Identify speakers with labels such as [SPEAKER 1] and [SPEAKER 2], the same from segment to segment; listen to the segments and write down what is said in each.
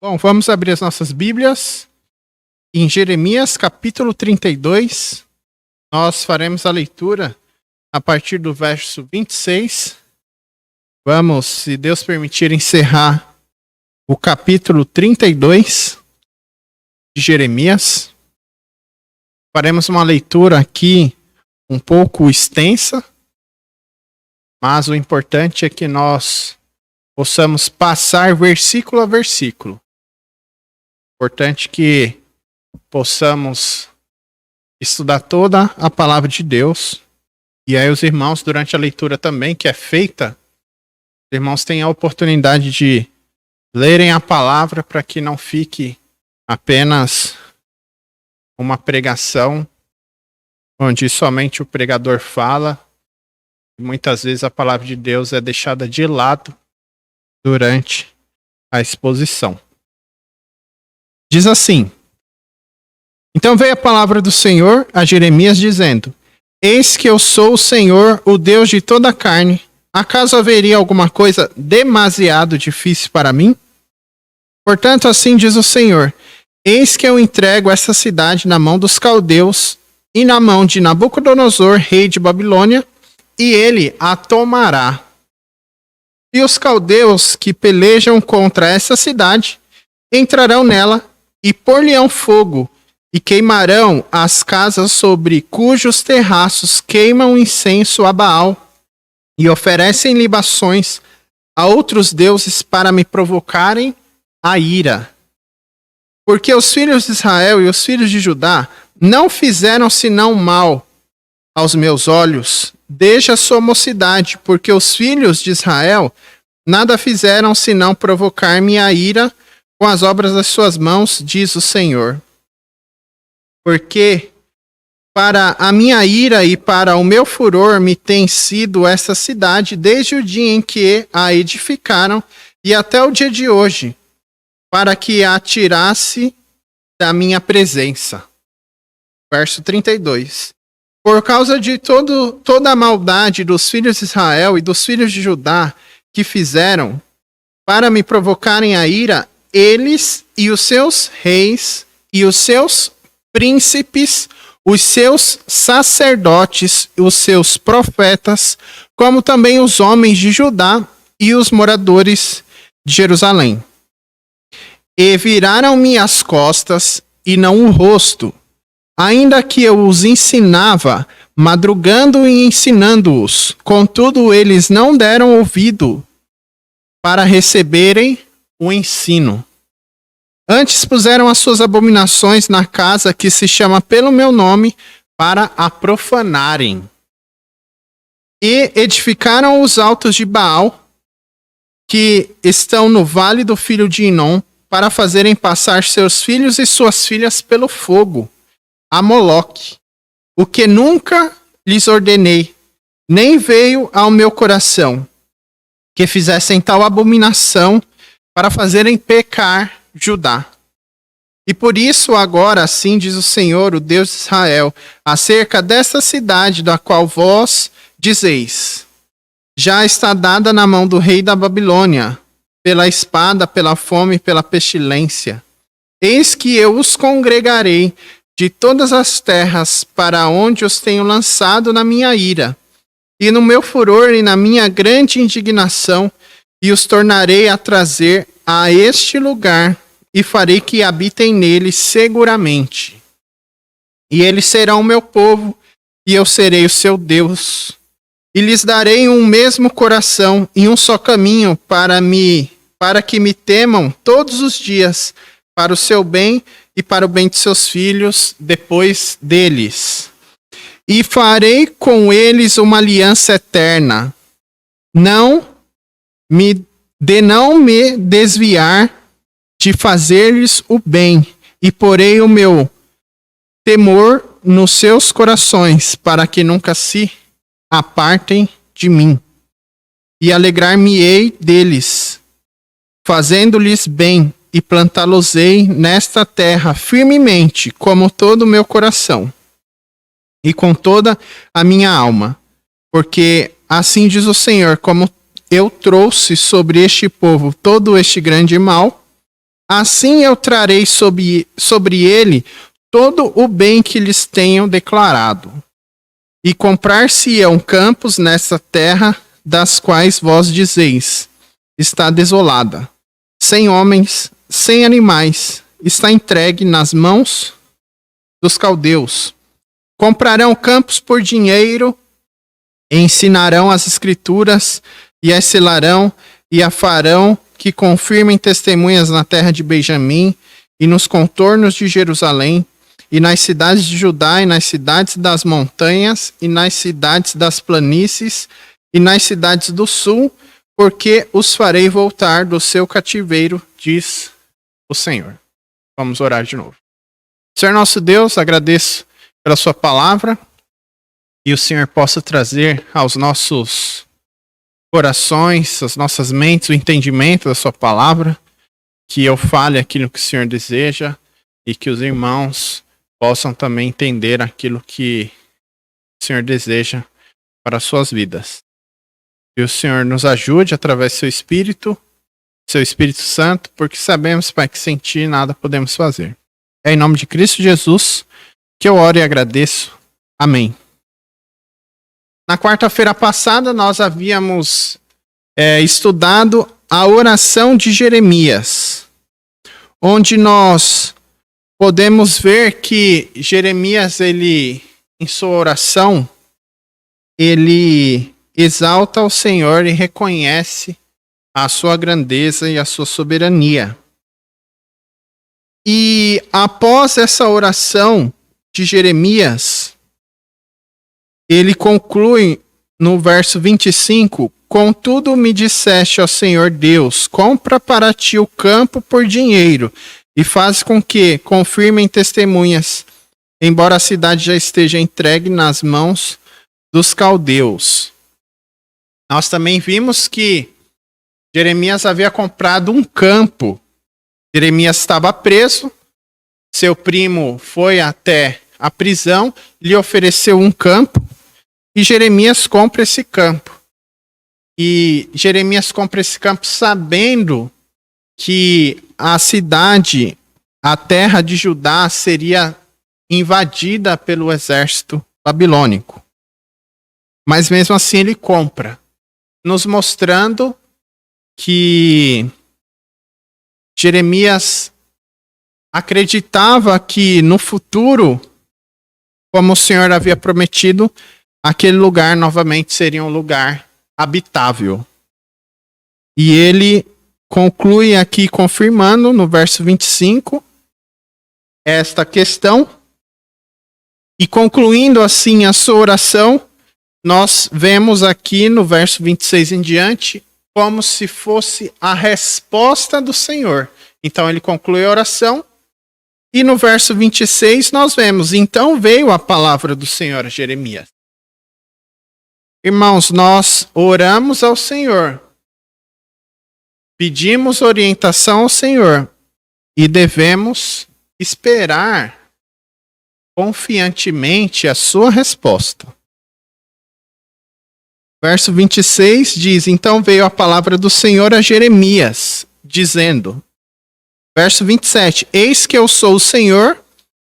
[SPEAKER 1] Bom, vamos abrir as nossas Bíblias em Jeremias capítulo 32. Nós faremos a leitura a partir do verso 26. Vamos, se Deus permitir, encerrar o capítulo 32 de Jeremias. Faremos uma leitura aqui um pouco extensa, mas o importante é que nós possamos passar versículo a versículo. Importante que possamos estudar toda a palavra de Deus. E aí os irmãos, durante a leitura também, que é feita, os irmãos têm a oportunidade de lerem a palavra para que não fique apenas uma pregação onde somente o pregador fala. E muitas vezes a palavra de Deus é deixada de lado durante a exposição. Diz assim: Então veio a palavra do Senhor a Jeremias dizendo: Eis que eu sou o Senhor, o Deus de toda a carne. Acaso haveria alguma coisa demasiado difícil para mim? Portanto, assim diz o Senhor: Eis que eu entrego essa cidade na mão dos caldeus e na mão de Nabucodonosor, rei de Babilônia, e ele a tomará. E os caldeus que pelejam contra essa cidade entrarão nela e pôr-lhe-ão fogo, e queimarão as casas sobre cujos terraços queimam incenso a Baal, e oferecem libações a outros deuses para me provocarem a ira. Porque os filhos de Israel e os filhos de Judá não fizeram senão mal aos meus olhos, desde a sua mocidade, porque os filhos de Israel nada fizeram senão provocar-me a ira com as obras das suas mãos, diz o Senhor. Porque para a minha ira e para o meu furor me tem sido essa cidade desde o dia em que a edificaram e até o dia de hoje, para que a tirasse da minha presença. Verso 32. Por causa de toda a maldade dos filhos de Israel e dos filhos de Judá que fizeram para me provocarem a ira, eles e os seus reis e os seus príncipes, os seus sacerdotes e os seus profetas, como também os homens de Judá e os moradores de Jerusalém. E viraram-me as costas e não o rosto, ainda que eu os ensinava, madrugando e ensinando-os. Contudo, eles não deram ouvido para receberem o ensino. Antes puseram as suas abominações na casa que se chama pelo meu nome para a profanarem. E edificaram os altos de Baal, que estão no vale do filho de Inom, para fazerem passar seus filhos e suas filhas pelo fogo, a Moloque, o que nunca lhes ordenei, nem veio ao meu coração, que fizessem tal abominação para fazerem pecar Judá. E por isso agora assim diz o Senhor, o Deus de Israel, acerca desta cidade da qual vós dizeis: já está dada na mão do rei da Babilônia, pela espada, pela fome, pela pestilência. Eis que eu os congregarei de todas as terras para onde os tenho lançado na minha ira, e no meu furor e na minha grande indignação, e os tornarei a trazer a este lugar, e farei que habitem nele seguramente. E eles serão o meu povo, e eu serei o seu Deus. E lhes darei um mesmo coração e um só caminho para que me temam todos os dias, para o seu bem e para o bem de seus filhos depois deles. E farei com eles uma aliança eterna, não me desviar de fazer-lhes o bem, e porei o meu temor nos seus corações, para que nunca se apartem de mim. E alegrar-me-ei deles, fazendo-lhes bem, e plantá-los-ei nesta terra firmemente, como todo o meu coração, e com toda a minha alma. Porque assim diz o Senhor, como eu trouxe sobre este povo todo este grande mal, Assim eu trarei sobre ele todo o bem que lhes tenho declarado. E comprar-se-ão campos nessa terra, das quais vós dizeis, está desolada, sem homens, sem animais, está entregue nas mãos dos caldeus. Comprarão campos por dinheiro, ensinarão as escrituras, e as selarão, e a farão que confirmem testemunhas na terra de Benjamim, e nos contornos de Jerusalém, e nas cidades de Judá, e nas cidades das montanhas, e nas cidades das planícies, e nas cidades do sul, porque os farei voltar do seu cativeiro, diz o Senhor. Vamos orar de novo. Senhor nosso Deus, agradeço pela sua palavra, e o Senhor possa trazer aos nossos corações, às nossas mentes, o entendimento da sua palavra, que eu fale aquilo que o Senhor deseja, e que os irmãos possam também entender aquilo que o Senhor deseja para as suas vidas. Que o Senhor nos ajude através do seu Espírito Santo, porque sabemos, Pai, que sem Ti nada podemos fazer. É em nome de Cristo Jesus que eu oro e agradeço. Amém. Na quarta-feira passada, nós havíamos estudado a oração de Jeremias, onde nós podemos ver que Jeremias, ele, em sua oração, ele exalta o Senhor e reconhece a sua grandeza e a sua soberania. E após essa oração de Jeremias, ele conclui no verso 25: Contudo me disseste, ó Senhor Deus, compra para ti o campo por dinheiro, e faz com que confirmem testemunhas, embora a cidade já esteja entregue nas mãos dos caldeus. Nós também vimos que Jeremias havia comprado um campo. Jeremias estava preso, seu primo foi até a prisão, lhe ofereceu um campo, e Jeremias compra esse campo. E Jeremias compra esse campo sabendo que a cidade, a terra de Judá, seria invadida pelo exército babilônico. Mas mesmo assim ele compra, nos mostrando que Jeremias acreditava que no futuro, como o Senhor havia prometido, aquele lugar novamente seria um lugar habitável. E ele conclui aqui confirmando no verso 25 esta questão. E concluindo assim a sua oração, nós vemos aqui no verso 26 em diante como se fosse a resposta do Senhor. Então ele conclui a oração. E no verso 26 nós vemos: Então veio a palavra do Senhor a Jeremias. Irmãos, nós oramos ao Senhor, pedimos orientação ao Senhor e devemos esperar confiantemente a sua resposta. Verso 26 diz: Então veio a palavra do Senhor a Jeremias, dizendo, verso 27, Eis que eu sou o Senhor,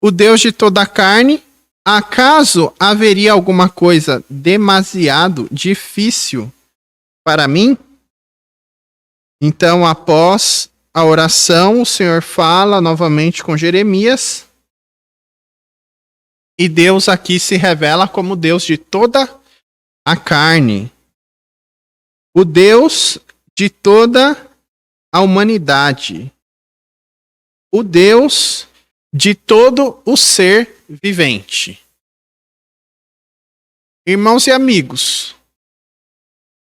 [SPEAKER 1] o Deus de toda a carne. Acaso haveria alguma coisa demasiado difícil para mim? Então, após a oração, o Senhor fala novamente com Jeremias. E Deus aqui se revela como Deus de toda a carne. O Deus de toda a humanidade. O Deus de todo o ser vivente. Irmãos e amigos,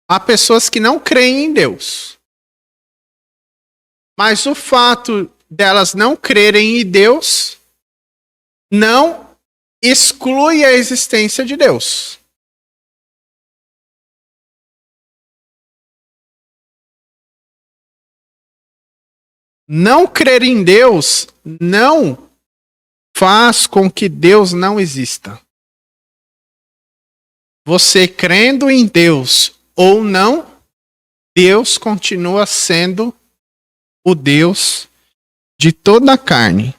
[SPEAKER 1] há pessoas que não creem em Deus. Mas o fato delas não crerem em Deus não exclui a existência de Deus. Não crer em Deus não faz com que Deus não exista. Você crendo em Deus ou não, Deus continua sendo o Deus de toda a carne.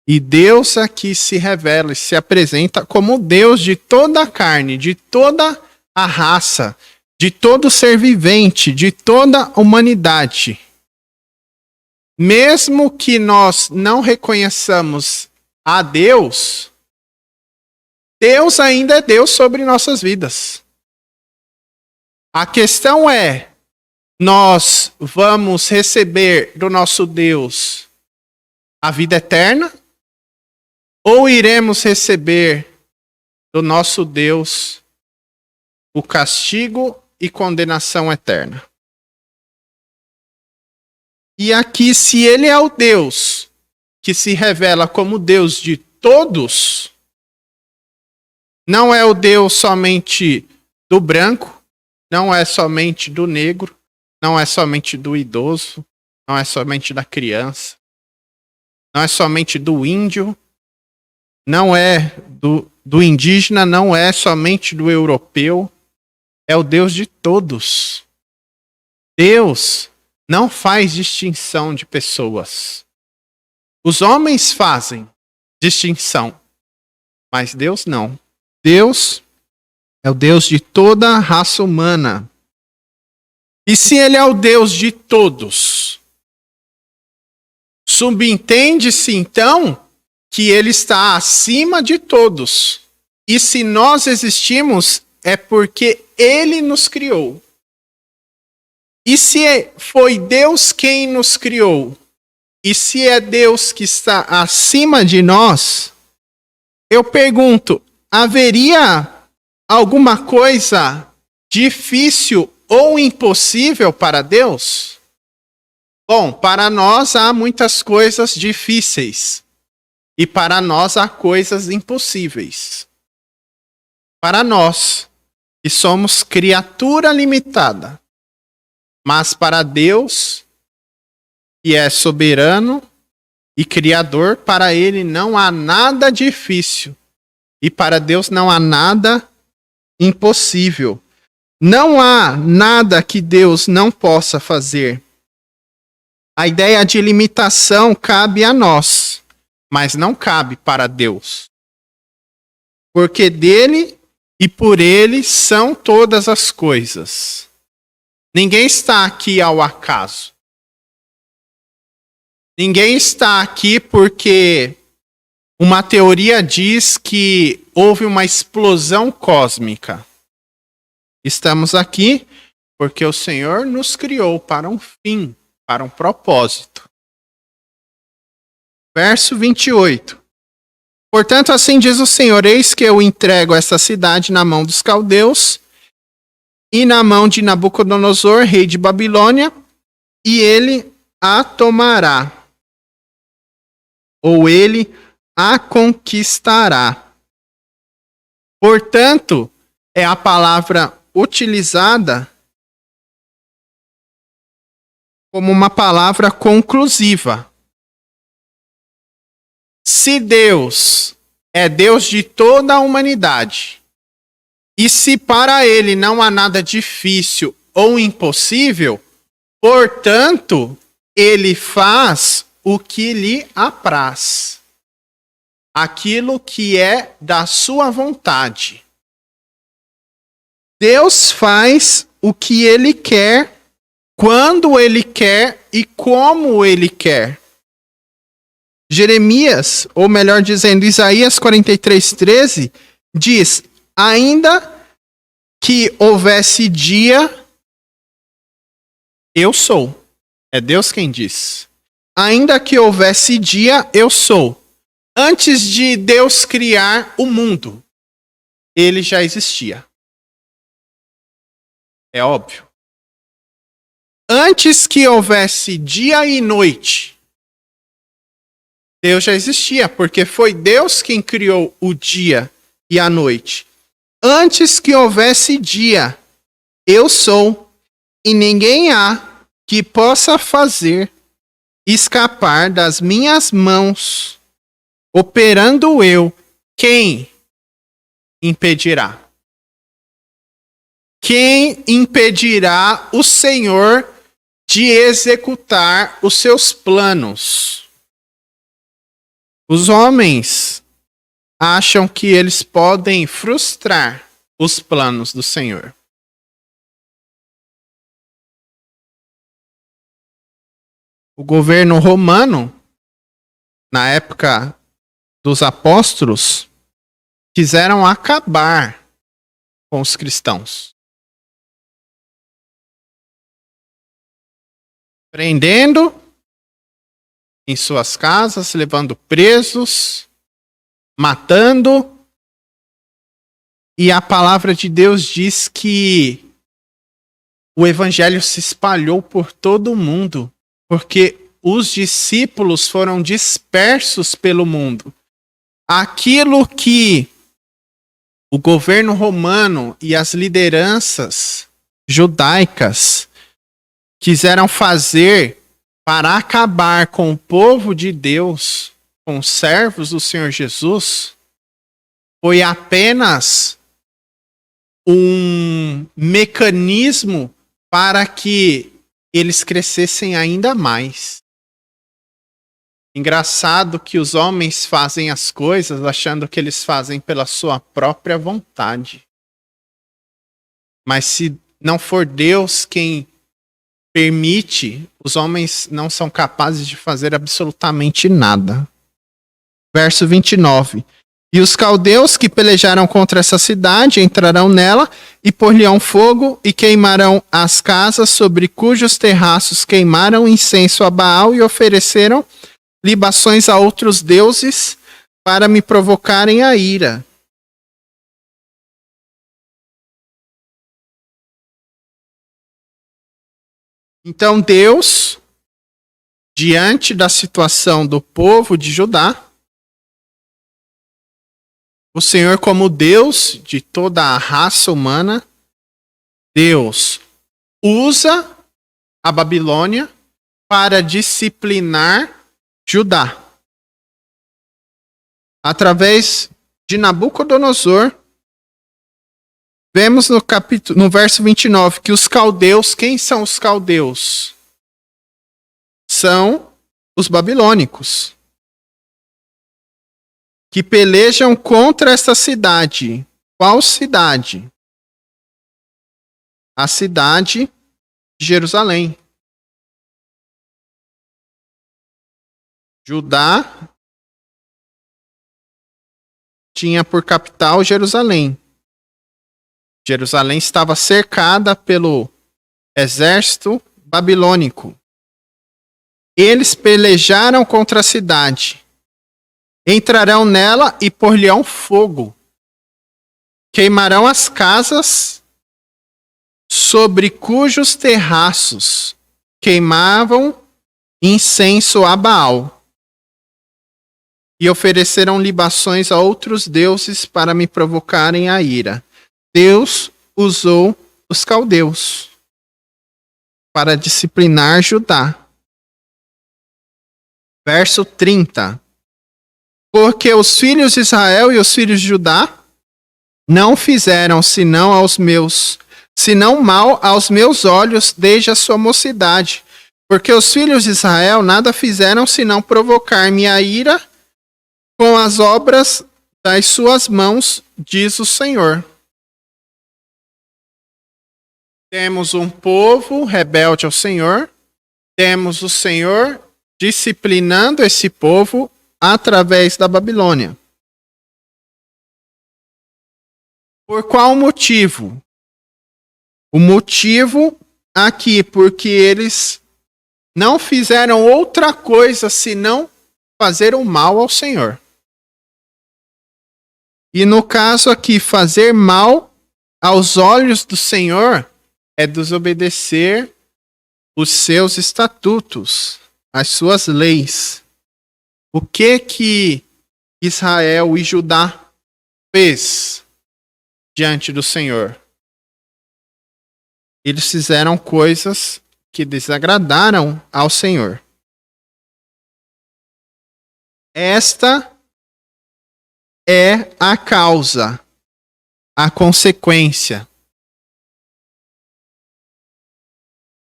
[SPEAKER 1] E Deus aqui se revela e se apresenta como Deus de toda a carne, de toda a raça, de todo ser vivente, de toda a humanidade. Mesmo que nós não reconheçamos a Deus, Deus ainda é Deus sobre nossas vidas. A questão é, nós vamos receber do nosso Deus a vida eterna? Ou iremos receber do nosso Deus o castigo e condenação eterna? E aqui, se ele é o Deus que se revela como Deus de todos, não é o Deus somente do branco, não é somente do negro, não é somente do idoso, não é somente da criança, não é somente do índio, não é do indígena, não é somente do europeu, é o Deus de todos. Deus não faz distinção de pessoas. Os homens fazem distinção, mas Deus não. Deus é o Deus de toda a raça humana. E se ele é o Deus de todos, subentende-se então que ele está acima de todos. E se nós existimos, é porque ele nos criou. E se foi Deus quem nos criou, e se é Deus que está acima de nós, eu pergunto, haveria alguma coisa difícil ou impossível para Deus? Bom, para nós há muitas coisas difíceis. E para nós há coisas impossíveis. Para nós, que somos criatura limitada. Mas para Deus, que é soberano e criador, para ele não há nada difícil. E para Deus não há nada impossível. Não há nada que Deus não possa fazer. A ideia de limitação cabe a nós, mas não cabe para Deus. Porque dele e por ele são todas as coisas. Ninguém está aqui ao acaso. Ninguém está aqui porque uma teoria diz que houve uma explosão cósmica. Estamos aqui porque o Senhor nos criou para um fim, para um propósito. Verso 28. Portanto, assim diz o Senhor, eis que eu entrego esta cidade na mão dos caldeus e na mão de Nabucodonosor, rei de Babilônia, e ele a tomará, ou ele a conquistará. Portanto, é a palavra utilizada como uma palavra conclusiva. Se Deus é Deus de toda a humanidade, e se para ele não há nada difícil ou impossível, portanto, ele faz o que lhe apraz. Aquilo que é da sua vontade. Deus faz o que ele quer, quando ele quer e como ele quer. Jeremias, ou melhor dizendo, Isaías 43:13, diz, ainda que houvesse dia, eu sou. É Deus quem diz. Ainda que houvesse dia, eu sou. Antes de Deus criar o mundo, ele já existia. É óbvio. Antes que houvesse dia e noite, Deus já existia, porque foi Deus quem criou o dia e a noite. Antes que houvesse dia, eu sou, e ninguém há que possa fazer escapar das minhas mãos. Operando eu, quem impedirá? Quem impedirá o Senhor de executar os seus planos. Os homens acham que eles podem frustrar os planos do Senhor. O governo romano, na época dos apóstolos, quiseram acabar com os cristãos, prendendo em suas casas, levando presos, matando. E a palavra de Deus diz que o evangelho se espalhou por todo o mundo, porque os discípulos foram dispersos pelo mundo. Aquilo que o governo romano e as lideranças judaicas quiseram fazer para acabar com o povo de Deus, com os servos do Senhor Jesus, foi apenas um mecanismo para que eles crescessem ainda mais. Engraçado que os homens fazem as coisas achando que eles fazem pela sua própria vontade. Mas se não for Deus quem permite, os homens não são capazes de fazer absolutamente nada. Verso 29. E os caldeus que pelejaram contra essa cidade entrarão nela e pôr-lhe-ão fogo e queimarão as casas sobre cujos terraços queimaram incenso a Baal e ofereceram libações a outros deuses para me provocarem a ira. Então Deus, diante da situação do povo de Judá, o Senhor, como Deus de toda a raça humana, Deus usa a Babilônia para disciplinar Judá. Através de Nabucodonosor, vemos no verso 29 que os caldeus, quem são os caldeus? São os babilônicos, que pelejam contra esta cidade. Qual cidade? A cidade de Jerusalém. Judá tinha por capital Jerusalém. Jerusalém estava cercada pelo exército babilônico. Eles pelejaram contra a cidade. Entrarão nela e pôr-lhe-ão fogo. Queimarão as casas sobre cujos terraços queimavam incenso a Baal. E ofereceram libações a outros deuses para me provocarem a ira. Deus usou os caldeus para disciplinar Judá. Verso 30. Porque os filhos de Israel e os filhos de Judá não fizeram senão mal aos meus olhos desde a sua mocidade. Porque os filhos de Israel nada fizeram senão provocar minha ira com as obras das suas mãos, diz o Senhor. Temos um povo rebelde ao Senhor, temos o Senhor disciplinando esse povo através da Babilônia. Por qual motivo? O motivo aqui, porque eles não fizeram outra coisa senão fazer o mal ao Senhor. E no caso aqui, fazer mal aos olhos do Senhor é desobedecer os seus estatutos, as suas leis. O que Israel e Judá fez diante do Senhor? Eles fizeram coisas que desagradaram ao Senhor. Esta é a causa, a consequência.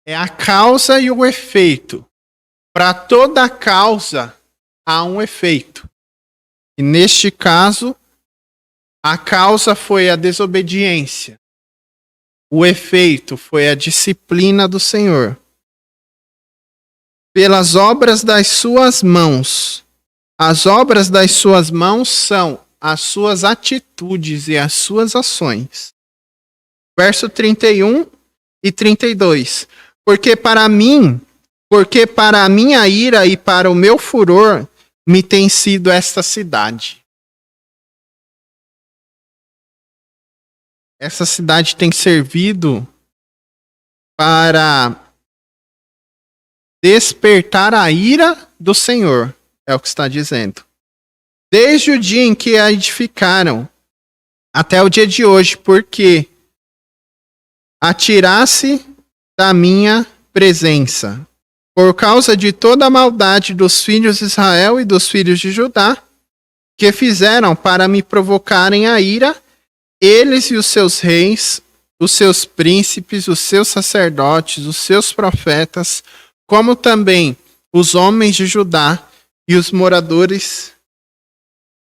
[SPEAKER 1] É a causa e o efeito. Para toda causa há um efeito. E neste caso, a causa foi a desobediência. O efeito foi a disciplina do Senhor. Pelas obras das suas mãos. As obras das suas mãos são as suas atitudes e as suas ações. Verso 31 e 32. Porque para a minha ira e para o meu furor me tem sido esta cidade. Essa cidade tem servido para despertar a ira do Senhor, é o que está dizendo. Desde o dia em que a edificaram, até o dia de hoje, porque atirasse da minha presença, por causa de toda a maldade dos filhos de Israel e dos filhos de Judá, que fizeram para me provocarem a ira, eles e os seus reis, os seus príncipes, os seus sacerdotes, os seus profetas, como também os homens de Judá e os moradores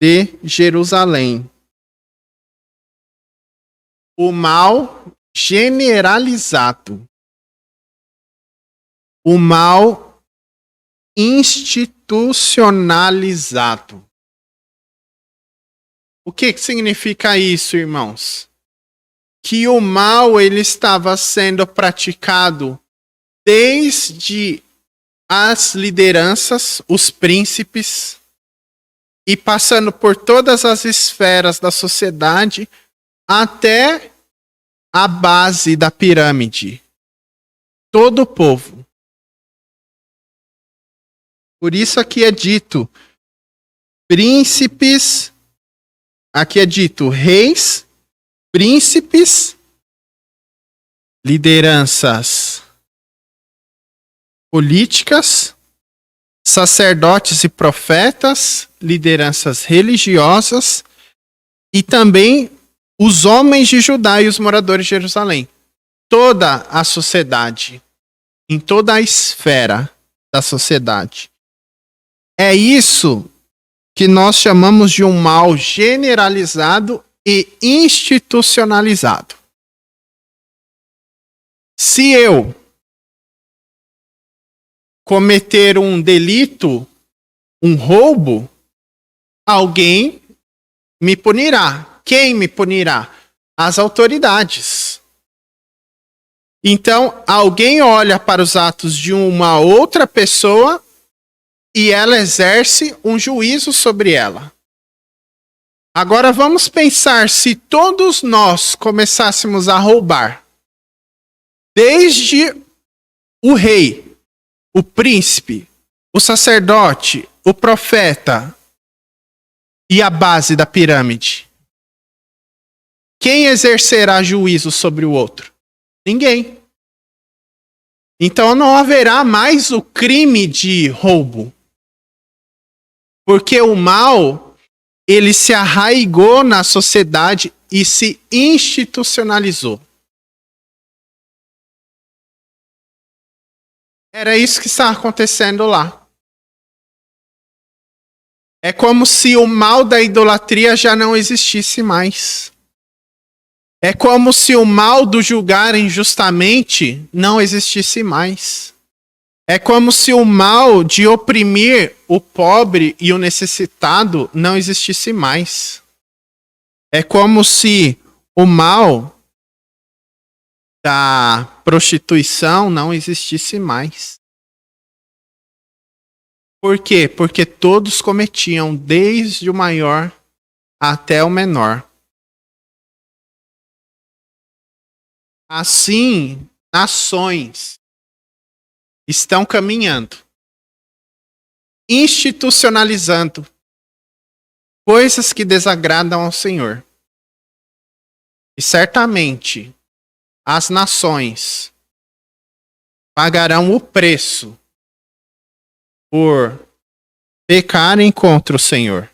[SPEAKER 1] de Jerusalém. O mal generalizado. O mal institucionalizado. O que significa isso, irmãos? Que o mal ele estava sendo praticado desde as lideranças, os príncipes, e passando por todas as esferas da sociedade até a base da pirâmide. Todo o povo. Por isso aqui é dito príncipes, aqui é dito reis, príncipes, lideranças políticas, sacerdotes e profetas, lideranças religiosas e também os homens de Judá e os moradores de Jerusalém. Toda a sociedade, em toda a esfera da sociedade. É isso que nós chamamos de um mal generalizado e institucionalizado. Se eu cometer um delito, um roubo, alguém me punirá. Quem me punirá? As autoridades. Então, alguém olha para os atos de uma outra pessoa e ela exerce um juízo sobre ela. Agora vamos pensar se todos nós começássemos a roubar. Desde o rei, o príncipe, o sacerdote, o profeta e a base da pirâmide. Quem exercerá juízo sobre o outro? Ninguém. Então não haverá mais o crime de roubo. Porque o mal, ele se arraigou na sociedade e se institucionalizou. Era isso que estava acontecendo lá. É como se o mal da idolatria já não existisse mais. É como se o mal do julgar injustamente não existisse mais. É como se o mal de oprimir o pobre e o necessitado não existisse mais. É como se o mal da prostituição não existisse mais. Por quê? Porque todos cometiam, desde o maior até o menor. Assim, nações estão caminhando, institucionalizando coisas que desagradam ao Senhor. E certamente as nações pagarão o preço por pecarem contra o Senhor.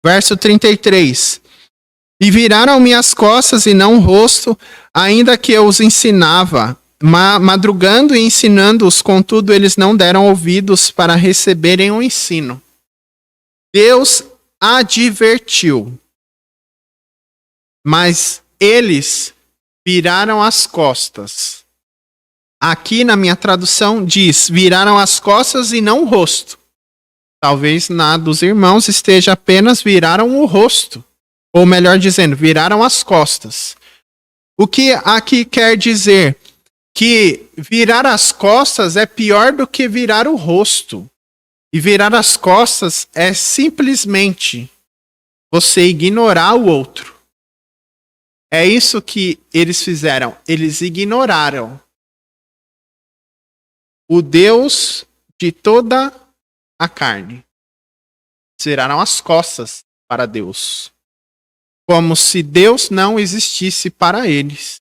[SPEAKER 1] Verso 33. E viraram-me as costas e não o rosto, ainda que eu os ensinava madrugando e ensinando-os, contudo, eles não deram ouvidos para receberem o ensino. Deus advertiu, mas eles viraram as costas. Aqui na minha tradução diz, viraram as costas e não o rosto. Talvez na dos irmãos esteja apenas viraram o rosto. Ou melhor dizendo, viraram as costas. O que aqui quer dizer? Que virar as costas é pior do que virar o rosto. E virar as costas é simplesmente você ignorar o outro. É isso que eles fizeram. Eles ignoraram o Deus de toda a carne. Viraram as costas para Deus. Como se Deus não existisse para eles.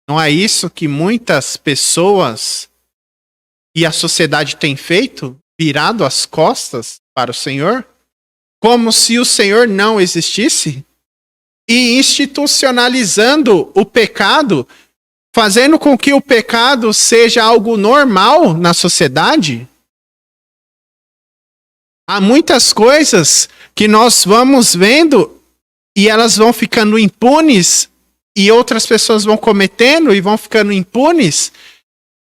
[SPEAKER 1] Não é isso que muitas pessoas e a sociedade tem feito? Virado as costas para o Senhor? Como se o Senhor não existisse? E institucionalizando o pecado, fazendo com que o pecado seja algo normal na sociedade? Há muitas coisas que nós vamos vendo e elas vão ficando impunes e outras pessoas vão cometendo e vão ficando impunes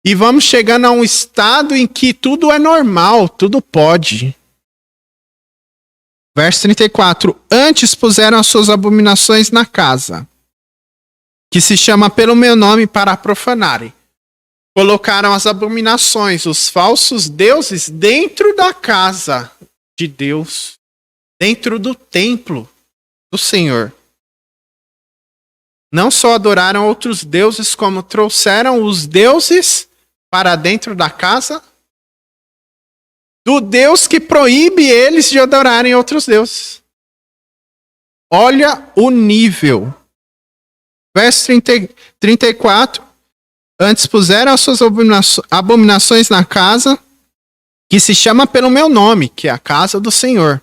[SPEAKER 1] e vamos chegando a um estado em que tudo é normal, tudo pode. Verso 34. Antes puseram as suas abominações na casa, que se chama pelo meu nome, para profanarem. Colocaram as abominações, os falsos deuses, dentro da casa de Deus, dentro do templo do Senhor. Não só adoraram outros deuses, como trouxeram os deuses para dentro da casa do Deus que proíbe eles de adorarem outros deuses. Olha o nível. Verso 34. Antes puseram as suas abominações na casa, que se chama pelo meu nome, que é a casa do Senhor,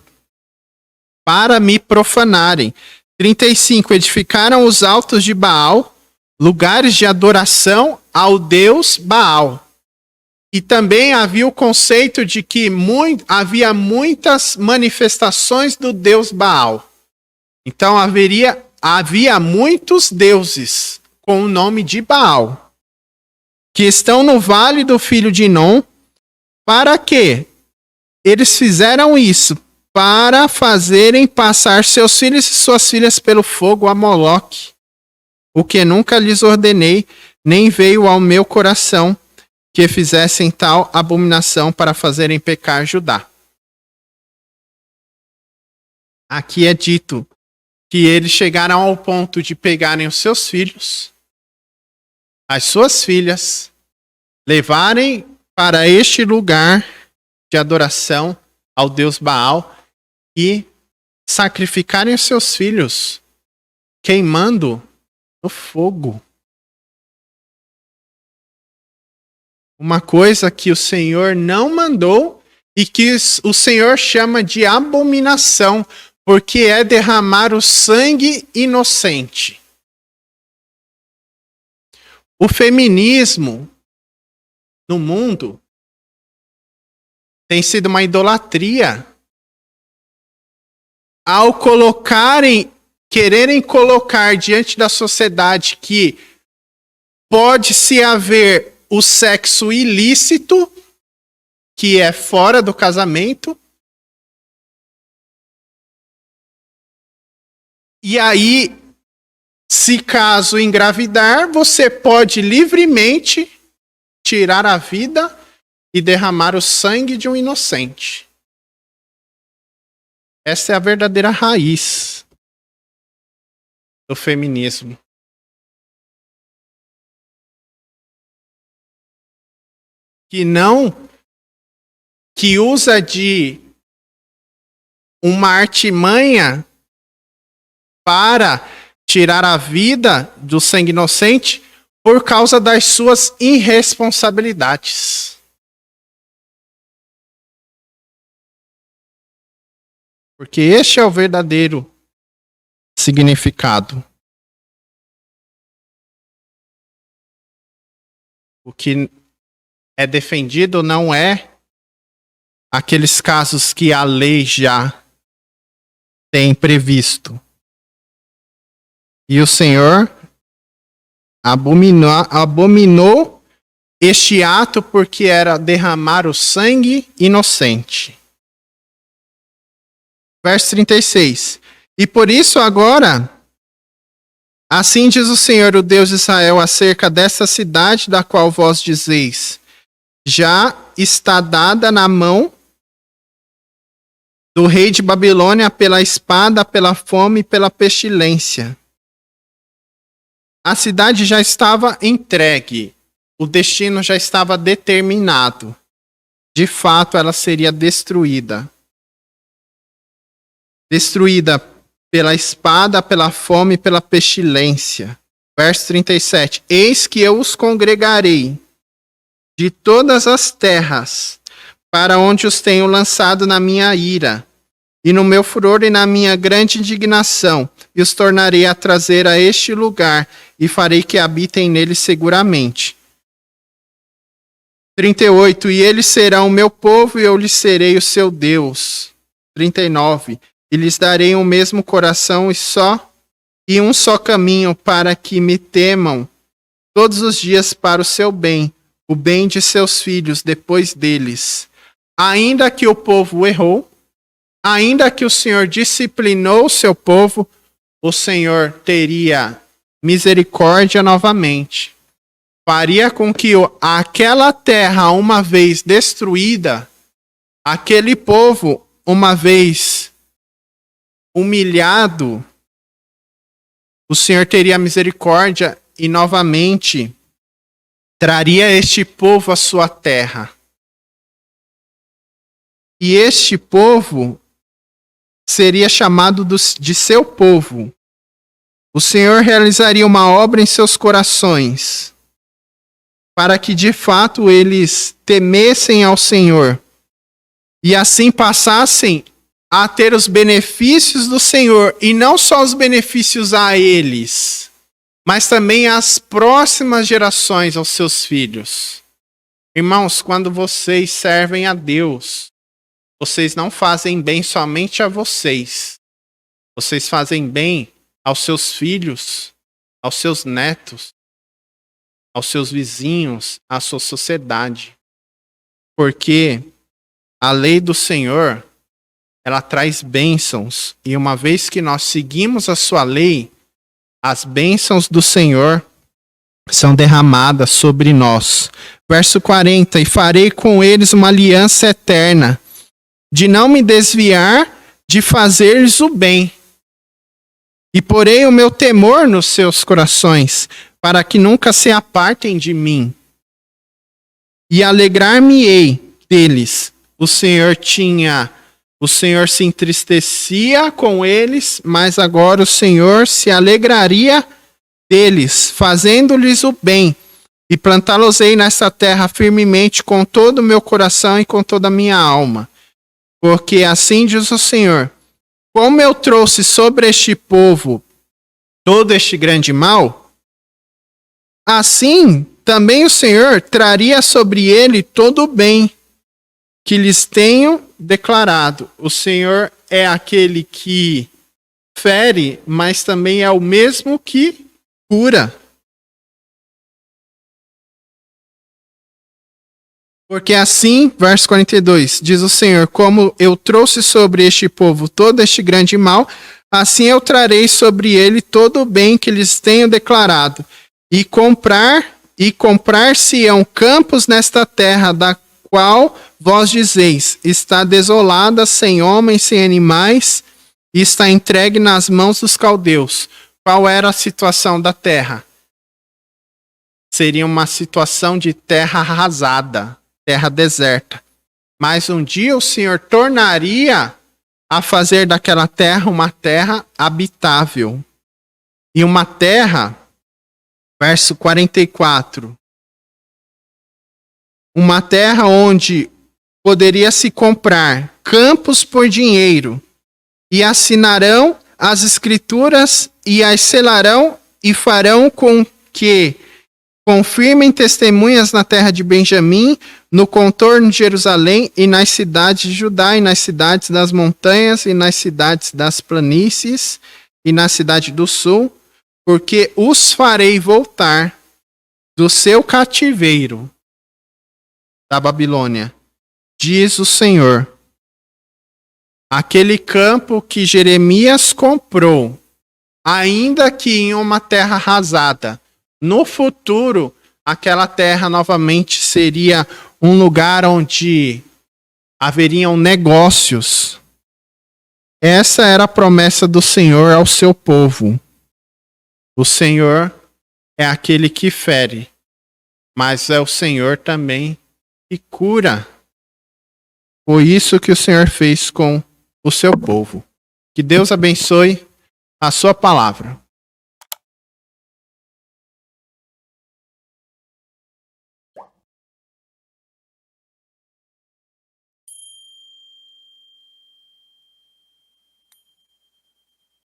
[SPEAKER 1] para me profanarem. 35. Edificaram os altos de Baal, lugares de adoração ao Deus Baal. E também havia o conceito de que havia muitas manifestações do Deus Baal. Então havia muitos deuses com o nome de Baal, que estão no vale do filho de Inom. Para quê? Eles fizeram isso para fazerem passar seus filhos e suas filhas pelo fogo a Moloque, o que nunca lhes ordenei, nem veio ao meu coração que fizessem tal abominação para fazerem pecar Judá. Aqui é dito que eles chegaram ao ponto de pegarem os seus filhos, as suas filhas, levarem para este lugar de adoração ao Deus Baal e sacrificarem os seus filhos, queimando no fogo. Uma coisa que o Senhor não mandou e que o Senhor chama de abominação, porque é derramar o sangue inocente. O feminismo no mundo tem sido uma idolatria. Ao quererem colocar diante da sociedade que pode-se haver o sexo ilícito, que é fora do casamento, e aí, se caso engravidar, você pode livremente tirar a vida e derramar o sangue de um inocente. Essa é a verdadeira raiz do feminismo. Que usa de uma artimanha para tirar a vida do sangue inocente por causa das suas irresponsabilidades. Porque este é o verdadeiro significado. O que é defendido não é aqueles casos que a lei já tem previsto. E o Senhor abominou este ato porque era derramar o sangue inocente. Verso 36. E por isso agora, assim diz o Senhor, o Deus de Israel, acerca dessa cidade da qual vós dizeis, já está dada na mão do rei de Babilônia pela espada, pela fome e pela pestilência. A cidade já estava entregue, o destino já estava determinado. De fato, ela seria destruída. Destruída pela espada, pela fome e pela pestilência. Verso 37. Eis que eu os congregarei de todas as terras, para onde os tenho lançado na minha ira, e no meu furor e na minha grande indignação, e os tornarei a trazer a este lugar, e farei que habitem nele seguramente. 38. E eles serão o meu povo, e eu lhes serei o seu Deus. 39. E lhes darei o mesmo coração e um só caminho, para que me temam todos os dias para o seu bem, o bem de seus filhos depois deles. Ainda que o povo errou, ainda que o Senhor disciplinou o seu povo, o Senhor teria misericórdia novamente. Faria com que aquela terra, uma vez destruída, aquele povo, uma vez humilhado, o Senhor teria misericórdia e novamente traria este povo à sua terra. E este povo seria chamado de seu povo. O Senhor realizaria uma obra em seus corações, para que de fato eles temessem ao Senhor e assim passassem a ter os benefícios do Senhor, e não só os benefícios a eles, mas também às próximas gerações, aos seus filhos. Irmãos, quando vocês servem a Deus, vocês não fazem bem somente a vocês. Vocês fazem bem aos seus filhos, aos seus netos, aos seus vizinhos, à sua sociedade. Porque a lei do Senhor, ela traz bênçãos. E uma vez que nós seguimos a sua lei, as bênçãos do Senhor são derramadas sobre nós. Verso 40. E farei com eles uma aliança eterna, de não me desviar de fazer-lhes o bem. E porei o meu temor nos seus corações, para que nunca se apartem de mim. E alegrar-me-ei deles. O Senhor se entristecia com eles, mas agora o Senhor se alegraria deles, fazendo-lhes o bem, e plantá-los-ei nessa terra firmemente com todo o meu coração e com toda a minha alma. Porque assim diz o Senhor, como eu trouxe sobre este povo todo este grande mal, assim também o Senhor traria sobre ele todo o bem que lhes tenho declarado. O Senhor é aquele que fere, mas também é o mesmo que cura. Porque assim, verso 42, diz o Senhor, como eu trouxe sobre este povo todo este grande mal, assim eu trarei sobre ele todo o bem que lhes tenho declarado. E comprar-se-ão campos nesta terra, da qual vós dizeis, está desolada, sem homens, sem animais, e está entregue nas mãos dos caldeus. Qual era a situação da terra? Seria uma situação de terra arrasada, terra deserta. Mas um dia o Senhor tornaria a fazer daquela terra uma terra habitável. E uma terra, verso 44, uma terra onde poderia se comprar campos por dinheiro, e assinarão as escrituras e as selarão, e farão com que Confirmem testemunhas na terra de Benjamim, no contorno de Jerusalém e nas cidades de Judá, e nas cidades das montanhas, e nas cidades das planícies, e na cidade do sul, porque os farei voltar do seu cativeiro da Babilônia, diz o Senhor. Aquele campo que Jeremias comprou, ainda que em uma terra arrasada, no futuro, aquela terra novamente seria um lugar onde haveriam negócios. Essa era a promessa do Senhor ao seu povo. O Senhor é aquele que fere, mas é o Senhor também que cura. Foi isso que o Senhor fez com o seu povo. Que Deus abençoe a sua palavra.